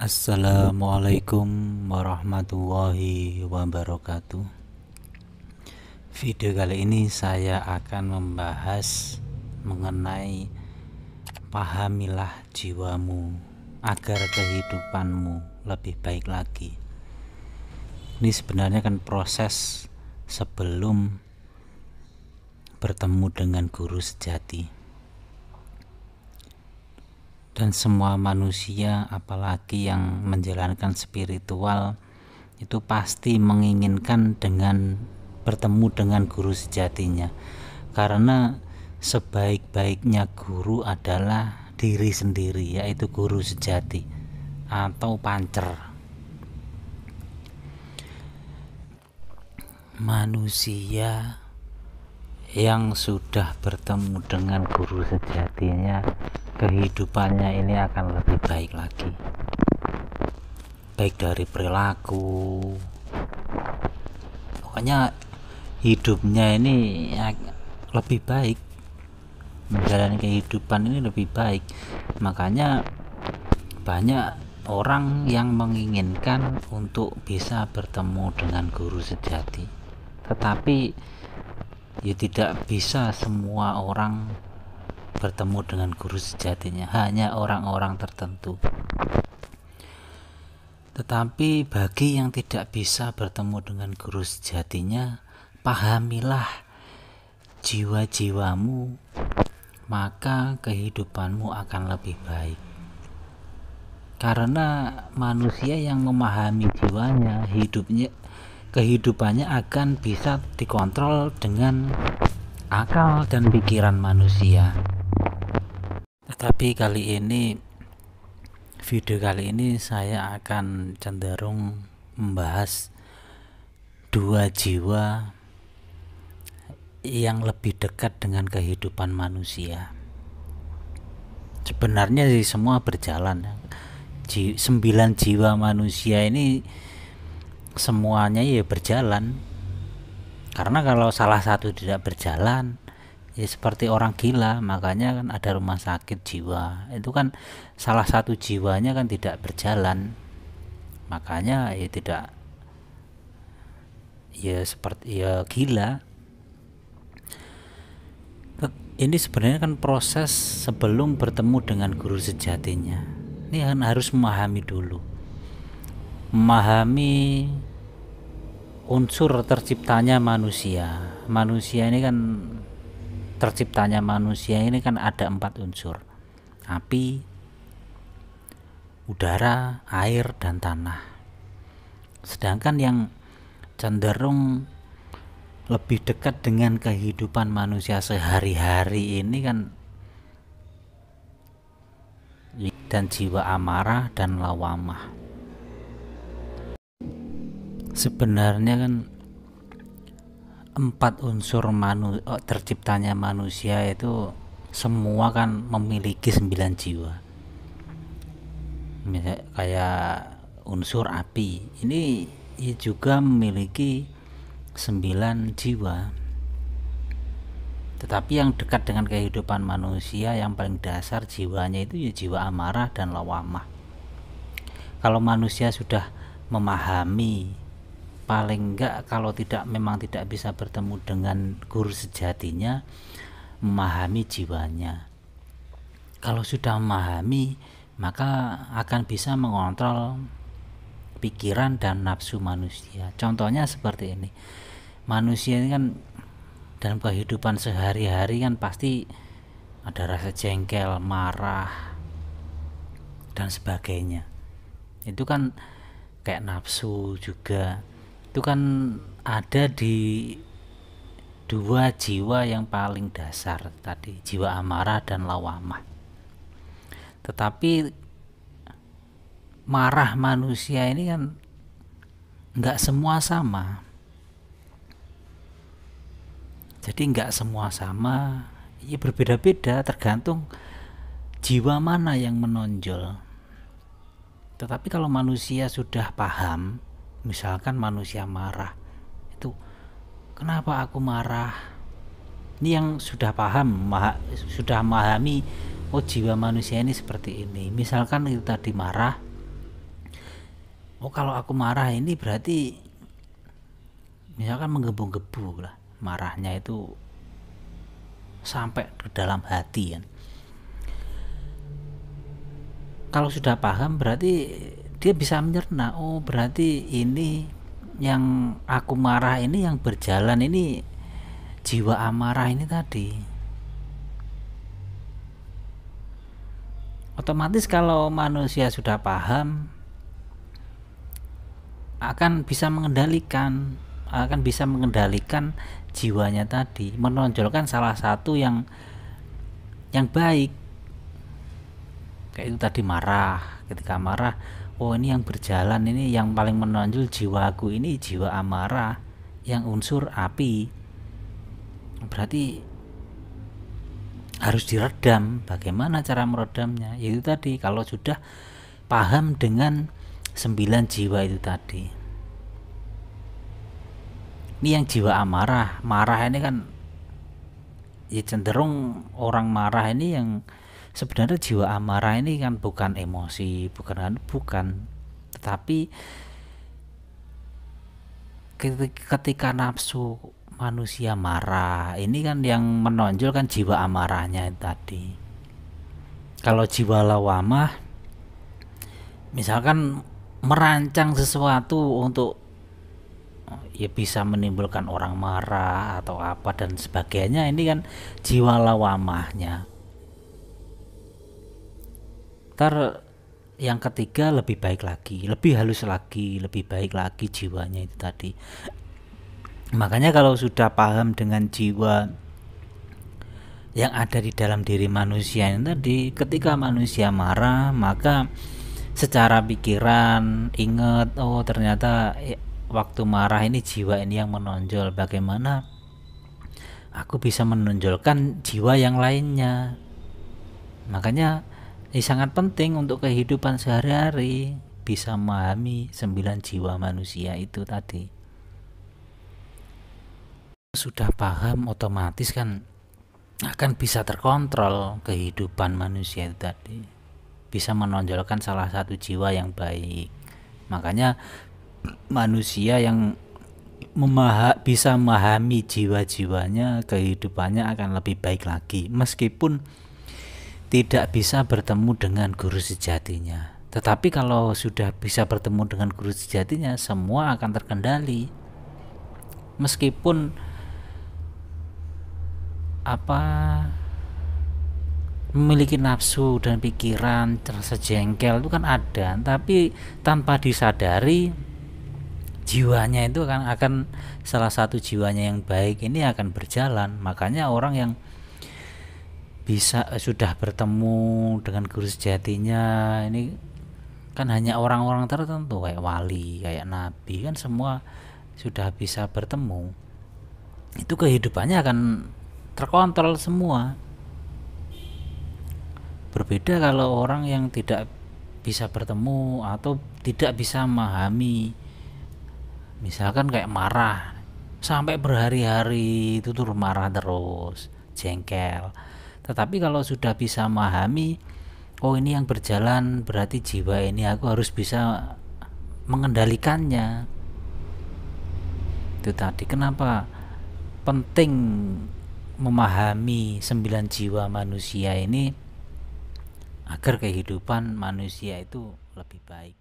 Assalamualaikum warahmatullahi wabarakatuh. Video kali ini saya akan membahas mengenai pahamilah jiwamu agar kehidupanmu lebih baik lagi. Ini sebenarnya kan proses sebelum bertemu dengan guru sejati. Dan semua manusia, apalagi yang menjalankan spiritual, itu pasti menginginkan dengan bertemu dengan guru sejatinya, karena sebaik-baiknya guru adalah diri sendiri, yaitu guru sejati atau pancer. Manusia yang sudah bertemu dengan guru sejatinya, kehidupannya ini akan lebih baik lagi, baik dari perilaku, pokoknya hidupnya ini lebih baik, menjalani kehidupan ini lebih baik. Makanya banyak orang yang menginginkan untuk bisa bertemu dengan guru sejati, tetapi ya tidak bisa semua orang bertemu dengan guru sejatinya, hanya orang-orang tertentu. Tetapi bagi yang tidak bisa bertemu dengan guru sejatinya, pahamilah jiwa-jiwamu, maka kehidupanmu akan lebih baik. Karena manusia yang memahami jiwanya, kehidupannya akan bisa dikontrol dengan akal dan pikiran manusia. Tetapi video kali ini saya akan cenderung membahas dua jiwa yang lebih dekat dengan kehidupan manusia. Sebenarnya sih semua berjalan. 9 jiwa manusia ini semuanya ya berjalan. Karena kalau salah satu tidak berjalan, ya seperti orang gila. Makanya kan ada rumah sakit jiwa, itu kan salah satu jiwanya kan tidak berjalan, makanya ya tidak, ya seperti ya gila. Ini sebenarnya kan proses sebelum bertemu dengan guru sejatinya. Ini kan harus memahami dulu, memahami unsur terciptanya manusia. Manusia ini kan terciptanya manusia ini kan ada 4 unsur: api, udara, air, dan tanah. Sedangkan yang cenderung lebih dekat dengan kehidupan manusia sehari-hari ini kan dan jiwa amarah dan lawamah. Sebenarnya kan 4 unsur terciptanya manusia itu semua kan memiliki 9 jiwa. Misalnya kayak unsur api ini juga memiliki 9 jiwa. Tetapi yang dekat dengan kehidupan manusia yang paling dasar jiwanya itu ya jiwa amarah dan lawamah. Kalau manusia sudah memahami, paling enggak kalau memang tidak bisa bertemu dengan guru sejatinya, memahami jiwanya. Kalau sudah memahami, maka akan bisa mengontrol pikiran dan nafsu manusia. Contohnya seperti ini. Manusia ini kan dalam kehidupan sehari-hari kan pasti ada rasa jengkel, marah, dan sebagainya. Itu kan kayak nafsu juga. Itu kan ada di 2 jiwa yang paling dasar tadi, jiwa amarah dan lawamah. Tetapi marah manusia ini kan enggak semua sama. Jadi enggak semua sama, ya berbeda-beda tergantung jiwa mana yang menonjol. Tetapi kalau manusia sudah paham, misalkan manusia marah, itu kenapa aku marah? Ini yang sudah paham, sudah memahami, oh jiwa manusia ini seperti ini. Misalkan itu tadi marah, Oh kalau aku marah ini berarti misalkan menggebu-gebu lah, marahnya itu sampai ke dalam hati kan. Kalau sudah paham berarti dia bisa mencerna, oh berarti ini yang aku marah ini, yang berjalan ini jiwa amarah ini tadi. Otomatis kalau manusia sudah paham akan bisa mengendalikan jiwanya tadi, menonjolkan salah satu yang baik. Kayak itu tadi, marah. Ketika marah, oh ini yang berjalan ini, yang paling menonjol jiwaku ini jiwa amarah yang unsur api. Berarti harus diredam. Bagaimana cara meredamnya? Yaitu tadi, kalau sudah paham dengan 9 jiwa itu tadi. Ini yang jiwa amarah. Marah ini kan ya cenderung orang marah ini yang sebenarnya jiwa amarah ini kan bukan emosi, bukan, tetapi ketika nafsu manusia marah ini kan yang menonjol kan jiwa amarahnya tadi. Kalau jiwa lawamah misalkan merancang sesuatu untuk ya bisa menimbulkan orang marah atau apa dan sebagainya, ini kan jiwa lawamahnya. Yang ketiga lebih baik lagi, lebih halus lagi, lebih baik lagi jiwanya itu tadi. Makanya kalau sudah paham dengan jiwa yang ada di dalam diri manusia ini tadi, ketika manusia marah maka secara pikiran ingat, oh ternyata waktu marah ini jiwa ini yang menonjol. Bagaimana aku bisa menonjolkan jiwa yang lainnya? Makanya ini sangat penting untuk kehidupan sehari-hari, bisa memahami 9 jiwa manusia itu tadi. Sudah paham, otomatis kan akan bisa terkontrol kehidupan manusia itu tadi, bisa menonjolkan salah satu jiwa yang baik. Makanya manusia yang bisa memahami jiwa-jiwanya, kehidupannya akan lebih baik lagi, meskipun tidak bisa bertemu dengan guru sejatinya. Tetapi kalau sudah bisa bertemu dengan guru sejatinya, semua akan terkendali. Meskipun memiliki nafsu dan pikiran terasa jengkel itu kan ada, tapi tanpa disadari jiwanya itu akan salah satu jiwanya yang baik ini akan berjalan. Makanya orang yang bisa sudah bertemu dengan guru sejatinya ini kan hanya orang-orang tertentu, kayak wali, kayak nabi, kan semua sudah bisa bertemu, itu kehidupannya akan terkontrol semua. Berbeda kalau orang yang tidak bisa bertemu atau tidak bisa memahami, misalkan kayak marah sampai berhari-hari itu tuh marah terus, jengkel. Tetapi kalau sudah bisa memahami, oh ini yang berjalan, berarti jiwa ini aku harus bisa mengendalikannya. Itu tadi kenapa penting memahami 9 jiwa manusia ini agar kehidupan manusia itu lebih baik.